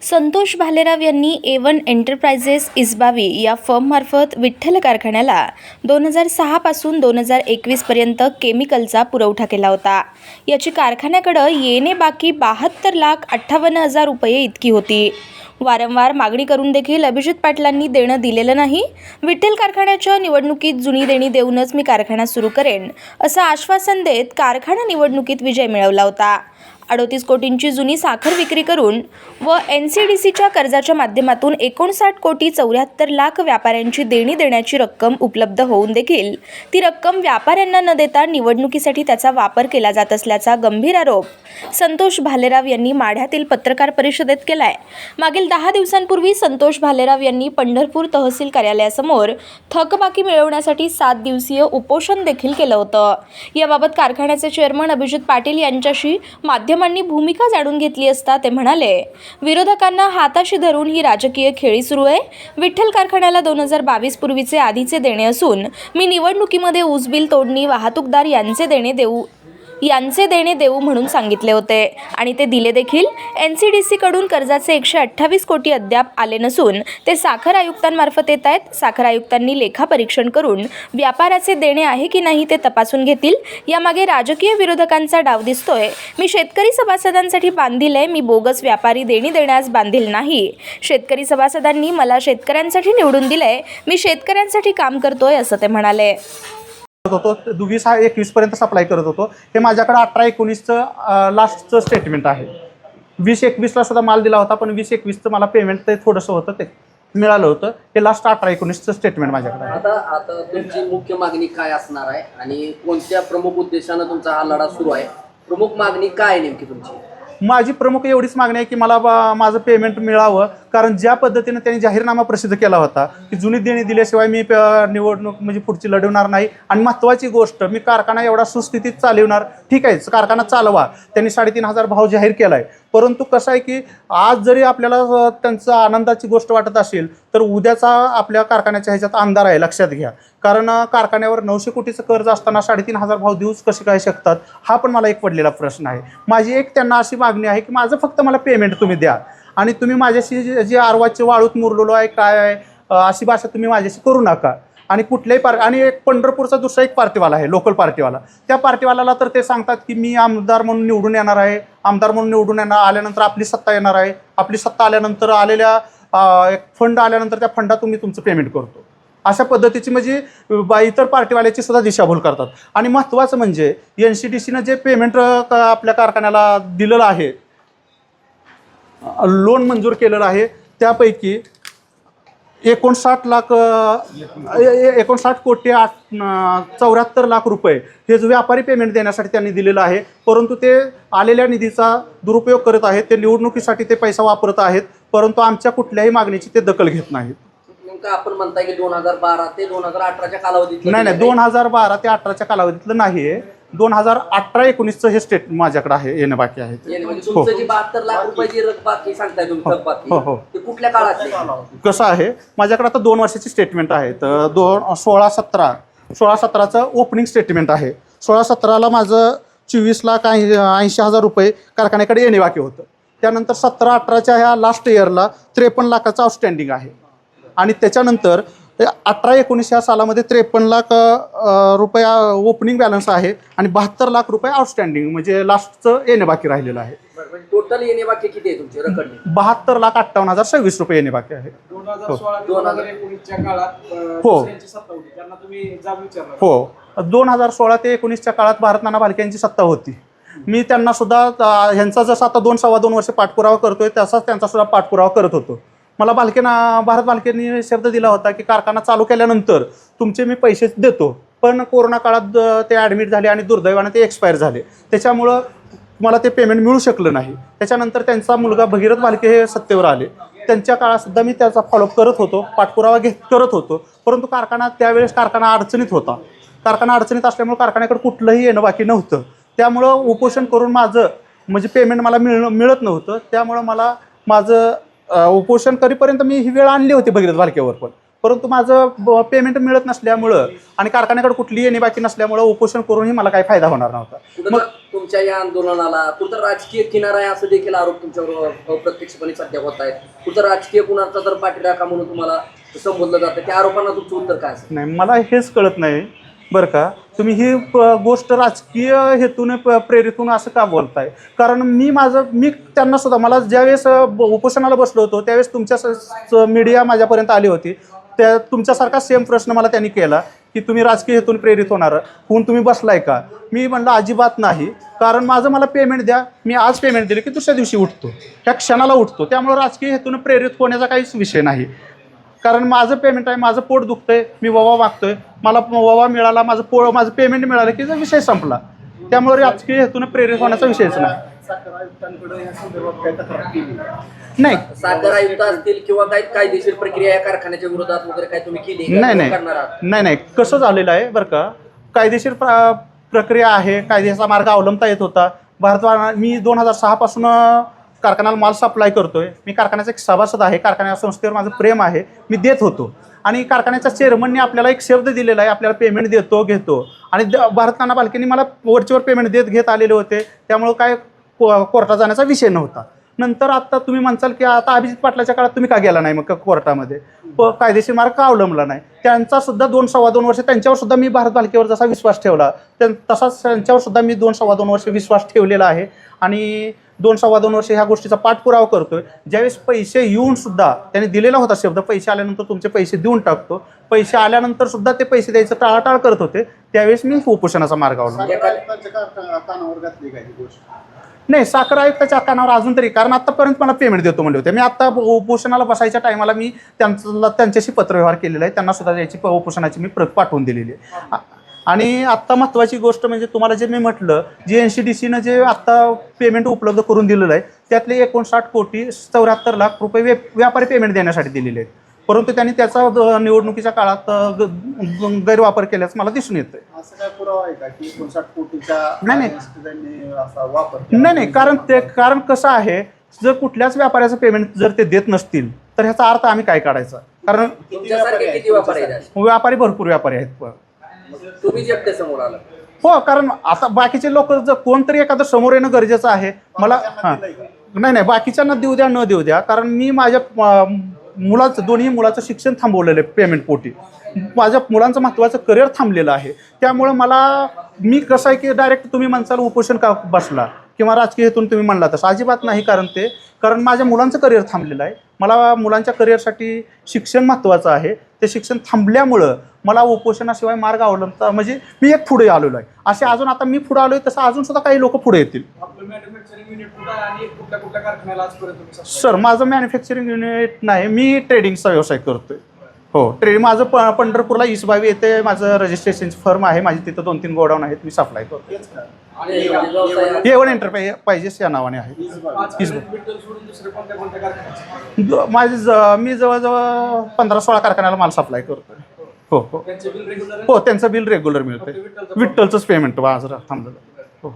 संतोष भालेराव यांनी A1 enterprises इस्बावी या फर्ममार्फत विठ्ठल कारखान्याला 2006 पासून 2021 पर्यंत केमिकलचा पुरवठा केला होता। याची कारखान्याकडे येणे बाकी 72,58,000 रुपये इतकी होती। वारंवार मागणी करून देखील अभिजित पाटलांनी देणं दिलेलं नाही। विठ्ठल कारखान्याच्या निवडणुकीत जुनी देणी देऊनच मी कारखाना सुरू करेन असं आश्वासन देत कारखाना निवडणुकीत विजय मिळवला होता। 38 कोटींची जुनी साखर विक्री करून व NCDCच्या कर्जाच्या माध्यमातून 59 कोटी 74 लाख व्यापाऱ्यांची देणी देण्याची रक्कम उपलब्ध होऊन देखील ती रक्कम व्यापाऱ्यांना न देता निवडणुकीसाठी त्याचा वापर केला जात असल्याचा गंभीर आरोप संतोष भालेराव यांनी माढ्यातील पत्रकार परिषदेत केलाय। मागील 10 दिवसांपूर्वी संतोष भालेराव यांनी पंढरपूर तहसील कार्यालयासमोर थकबाकी मिळवण्यासाठी 7 दिवसीय उपोषण देखील केलं होतं। याबाबत कारखान्याचे चेअरमन अभिजित पाटील यांच्याशी माध्यमांनी भूमिका जाणून घेतली असता ते म्हणाले, विरोधकांना हाताशी धरून ही राजकीय खेळी सुरू आहे। विठ्ठल कारखान्याला 2022 पूर्वीचे आधीचे देणे असून मी निवडणुकीमध्ये ऊस बिल तोडणी वाहतूकदार यांचे देणे देऊ म्हणून सांगितले होते आणि ते दिले देखील। NCDC कडून कर्जाचे 128 कोटी अद्याप आले नसून ते साखर आयुक्तांमार्फत येत आहेत। साखर आयुक्तांनी लेखापरीक्षण करून व्यापाराचे देणे आहे की नाही ते तपासून घेतील। यामागे राजकीय विरोधकांचा डाव दिसतोय। मी शेतकरी सभासदांसाठी बांधील आहे, मी बोगस व्यापारी देणी देण्यास बांधील नाही। शेतकरी सभासदांनी मला शेतकऱ्यांसाठी निवडून दिलंय, मी शेतकऱ्यांसाठी काम करतोय असं ते म्हणाले। होतो 2021 पर्यंत सप्लाय करत होतो। हे माझ्याकडे 18-19चं लास्टचं स्टेटमेंट आहे। 2021ला सुद्धा माल दिला होता, पण 2021चं मला पेमेंट ते थोडंसं होतं ते मिळालं होतं। हे लास्ट 18-19चं स्टेटमेंट माझ्याकडे आहे। आता तुमची मुख्य मागणी काय असणार आहे आणि कोणत्या प्रमुख उद्देशानं तुमचा हा लढा सुरू आहे? प्रमुख मागणी काय नेमकी तुमची? माझी प्रमुख एवढीच मागणी आहे की मला माझं पेमेंट मिळावं, कारण ज्या पद्धतीने त्यांनी जाहीरनामा प्रसिद्ध केला होता की जुनी देणी दिल्याशिवाय मी निवडणूक म्हणजे पुढची लढवणार नाही। आणि महत्त्वाची गोष्ट, मी कारखाना एवढा सुस्थितीत चालवणार, ठीक आहे कारखाना चालवा, त्यांनी 3,500 भाव जाहीर केला आहे, परंतु कसं आहे की आज जरी आपल्याला त्यांचं आनंदाची गोष्ट वाटत असेल तर उद्याचा आपल्या कारखान्याच्या ह्याच्यात अंधार आहे, लक्षात घ्या। कारण कारखान्यावर 900 कोटीचं कर्ज असताना 3,500 भाव देऊच कसे काय शकतात, हा पण मला एक पडलेला प्रश्न आहे। माझी एक त्यांना अशी मागणी आहे की माझं फक्त मला पेमेंट तुम्ही द्या आणि तुम्ही माझ्याशी जे आरवाचे वाळूत मुरलेलो आहे काय आहे अशी भाषा तुम्ही माझ्याशी करू नका। आणि कुठल्याही आणि एक पंढरपूरचा दुसरा एक पार्टीवाला आहे, लोकल पार्टीवाला, त्या पार्टीवाल्याला तर ते सांगतात की मी आमदार म्हणून निवडून येणार आहे, आमदार म्हणून निवडून आल्यानंतर आपली सत्ता येणार आहे, आपली सत्ता आल्यानंतर आलेल्या एक फंड आल्यानंतर त्या फंडातून मी तुमचं पेमेंट करतो, अशा पद्धतीची म्हणजे इतर पार्टीवाल्याची सुद्धा दिशाभूल करतात। आणि महत्त्वाचं म्हणजे NCDCनं जे पेमेंट आपल्या कारखान्याला दिलेलं आहे, लोन मंजूर केलेलं आहे, त्यापैकी 59 कोटी 74 लाख रुपये हे जो व्यापारी पेमेंट देण्यासाठी त्यांनी दिलेलं आहे, परंतु ते आलेल्या निधीचा दुरुपयोग करत आहेत, ते निवडणुकीसाठी ते पैसा वापरत आहेत, परंतु आमच्या कुठल्याही मागणीची ते दखल घेत नाहीत। आपण म्हणताय की 2012 ते 2018च्या कालावधीत नाही 2012 ते 18च्या कालावधीतलं नाही आहे, 2018-19चं हे स्टेट माझ्याकडे आहे, येणं बाकी आहे। तुमचं जी 72 लाख रुपयाची बाकी सांगताय तुम्ही थकबाकी, ते कुठल्या काळात? कसं आहे, माझ्याकडे आता 2 वर्षाची स्टेटमेंट आहे, तर 16-17चं ओपनिंग स्टेटमेंट आहे। 16-17ला माझं 24,80,000 रुपये कारखान्याकडे येणे बाकी होतं। त्यानंतर 17-18च्या ह्या लास्ट इयरला 53 लाखाचं आउटस्टँडिंग आहे आणि त्याच्यानंतर 18-19 या सालामध्ये 53 लाख रुपये ओपनिंग बॅलन्स आहे आणि 72 लाख रुपये आउटस्टँडिंग म्हणजे लास्टचं येणे बाकी राहिलेलं आहे। टोटल येणे बाकी किती आहे तुमचे रक्कम? 72,58,026 रुपये येणे बाकी आहे। 2016-2019च्या काळात हो सत्ता होती, त्यांना तुम्ही जाब विचारला? हो, 2016 ते 19च्या काळात भारत नाना भालके यांची सत्ता होती। मी त्यांना सुद्धा ह्यांचा जसा आता 2-2.25 वर्ष पाठपुरावा करतोय तसाच त्यांचा सुद्धा पाठपुरावा करत होतो। मला भारत भालकेंनी शब्द दिला होता की कारखाना चालू केल्यानंतर तुमचे मी पैसे देतो, पण कोरोना काळात ते ॲडमिट झाले आणि दुर्दैवाने ते एक्सपायर झाले, त्याच्यामुळं मला ते पेमेंट मिळू शकलं नाही। त्याच्यानंतर त्यांचा मुलगा भगीरथ भालके हे सत्तेवर आले, त्यांच्या काळातसुद्धा मी त्याचा फॉलोअप करत होतो, पाठपुरावा करत होतो, परंतु त्यावेळेस कारखाना अडचणीत होता। कारखाना अडचणीत असल्यामुळे कारखान्याकडे कुठलंही येणं बाकी नव्हतं, त्यामुळं उपोषण करून माझं म्हणजे पेमेंट मला मिळत नव्हतं। त्यामुळं मला माझं उपोषण करीपर्यंत मी ही वेळ आणली होती भगीरथ भालकेवर, परंतु माझं पेमेंट मिळत नसल्यामुळं आणि कारखान्याकडे कुठली येणे बाकी नसल्यामुळं उपोषण करूनही मला काही फायदा होणार नव्हता. कुठं तर तुमच्या या आंदोलनाला कुठं राजकीय किनारा आहे असं देखील आरोप तुमच्यावर अप्रत्यक्षपणे सध्या होत आहेत. कुठं राजकीय कुणाचा तर पाठीराखा म्हणून तुम्हाला संबोधलं जातं, त्या आरोपांना तुमचं उत्तर काय असेल? नाही, मला हेच कळत नाही बरं का, तुम्ही ही गोष्ट राजकीय हेतूने प्रेरित होऊन असं का बोलताय? कारण मी त्यांना सुद्धा, मला ज्यावेळेस उपोषणाला बसलो होतो त्यावेळेस तुमच्या मीडिया माझ्यापर्यंत आली होती, त्या तुमच्यासारखा सेम प्रश्न मला त्यांनी केला की तुम्ही राजकीय हेतून प्रेरित होऊन तुम्ही बसलाय का? मी म्हणलं अजिबात नाही, कारण मला पेमेंट द्या, मी आज पेमेंट दिले की दुसऱ्या दिवशी उठतो, त्या क्षणाला उठतो, त्यामुळे राजकीय हेतून प्रेरित होण्याचा काहीच विषय नाही. कारण माझं पेमेंट आहे, माझं पोट दुखतंय, मी ववा मागतोय, मला ववा मिळाला, माझं पेमेंट मिळालं की विषय संपला. त्यामुळे राजकीय हेतून प्रेरित होण्याचा विषयच नाही. नाही साखर आयुक्त असतील किंवा काही कायदेशीर प्रक्रिया या कारखान्याच्या विरोधात वगैरे काय तुम्ही केली? नाही, कसं झालेलं आहे बरं का, कायदेशीर प्रक्रिया आहे, कायद्याचा मार्ग अवलंबता येत होता. मी 2006 पासून कारखान्याला माल सप्लाय करतोय, मी कारखान्याचा एक सभासद आहे, कारखान्या संस्थेवर माझं प्रेम आहे, मी देत होतो. आणि कारखान्याच्या चेअरमनने आपल्याला एक शब्द दिलेला आहे, आपल्याला पेमेंट देतो घेतो, आणि भारत नाना पालखेंनी मला वरचेवर पेमेंट घेत आलेले होते, त्यामुळं काय कोर्टात जाण्याचा विषय नव्हता. नंतर आता तुम्ही म्हणसाल की आता अभिजित पाटलाच्या काळात तुम्ही का गेला नाही मग कोर्टामध्ये, कायदेशीर मार्ग का अवलंबला नाही? त्यांचा सुद्धा 2-2.25 वर्ष त्यांच्यावर सुद्धा मी भारत पालखेवर जसा विश्वास ठेवला तसाच त्यांच्यावर सुद्धा मी 2-2.25 वर्ष विश्वास ठेवलेला आहे, आणि 2-2.25 वर्ष ह्या गोष्टीचा पाठपुरावा करतोय. ज्यावेळेस पैसे येऊन सुद्धा त्यांनी दिलेला होता शब्द, पैसे आल्यानंतर तुमचे पैसे देऊन टाकतो, पैसे आल्यानंतर सुद्धा ते पैसे द्यायचं टाळाटाळ करत होते, त्यावेळेस मी उपोषणाचा मार्ग अवलंबला. नाही, साखर आयुक्ताच्या कानावर अजून तरी, कारण आतापर्यंत मला पेमेंट देतो म्हणले होते. मी आता उपोषणाला बसायच्या टायमाला मी त्यांच्याशी पत्रव्यवहार केलेला आहे, त्यांना सुद्धा याची उपोषणाची मी प्रत पाठवून दिलेली आहे. आणि आत्ता महत्त्वाची गोष्ट म्हणजे तुम्हाला जे मी म्हटलं, जे NCDCनं जे आत्ता पेमेंट उपलब्ध करून दिलेलं आहे त्यातले 59,74,00,000 रुपये व्यापारी पेमेंट देण्यासाठी दिलेले आहेत, परंतु त्यांनी त्याचा निवडणुकीच्या काळात गैरवापर केल्याचं मला दिसून येतंय. असं काय पुरावा आहे का की 59 कोटीच्या नाही, कारण कसं आहे, जर कुठल्याच व्यापाऱ्याचं पेमेंट जर ते देत नसतील तर ह्याचा अर्थ आम्ही काय काढायचा? कारण तुमच्यासारखे किती व्यापारी आहेत? व्यापारी भरपूर व्यापारी आहेत. तुम्ही जे एकटे समोर आला? हो, कारण आता बाकीचे लोक जर कोणतरी एखादं समोर येणं गरजेचं आहे. मला नाही, बाकीच्यांना देऊ द्या न देऊ द्या, कारण मी माझ्या दोन्ही मुलाचं शिक्षण थांबवलेलं आहे पेमेंट पोटी, माझ्या मुलांचं महत्त्वाचं करिअर थांबलेलं आहे. त्यामुळं मी कसं आहे की डायरेक्ट तुम्ही म्हणसाल उपोषण का बसला किंवा राजकीय हेतून तुम्ही म्हणला तसं, अजिबात नाही. कारण माझ्या मुलांचं करिअर थांबलेलं आहे, मला मुलांच्या करिअरसाठी शिक्षण महत्त्वाचं आहे. ते शिक्षण थांबल्यामुळं मला उपोषणाशिवाय मार्ग अवलंबता, म्हणजे मी एक पुढे आलेलो आहे. असे अजून आता मी पुढे आलोय तसं अजून सुद्धा काही लोक पुढे येतील. आपलं मॅन्युफॅक्चरिंग युनिट कुठं आहे आणि कुठल्या कारखान्याला आजपर्यंत तुम्ही supply सर, माझं मॅन्युफॅक्चरिंग युनिट नाही, मी ट्रेडिंगचा व्यवसाय करतोय. हो, माझं पंढरपूरला ईसबावी येथे माझं रजिस्ट्रेशनची फर्म आहे, माझी तिथं 2-3 गोडाऊन आहेत, मी सप्लाय करतो. A1 एंटरप्राइजेस या नावाने आहे. विठ्ठल सोडून दुसरे कोणत्या कारखान्याचे? मी जवळजवळ 15-16 कारखान्याला माल सप्लाय करतोय. हो, त्यांचे बिल रेग्युलर त्यांचं बिल रेग्युलर मिळतंय. विठ्ठलचंच पेमेंट आज थांबलेलं. हो.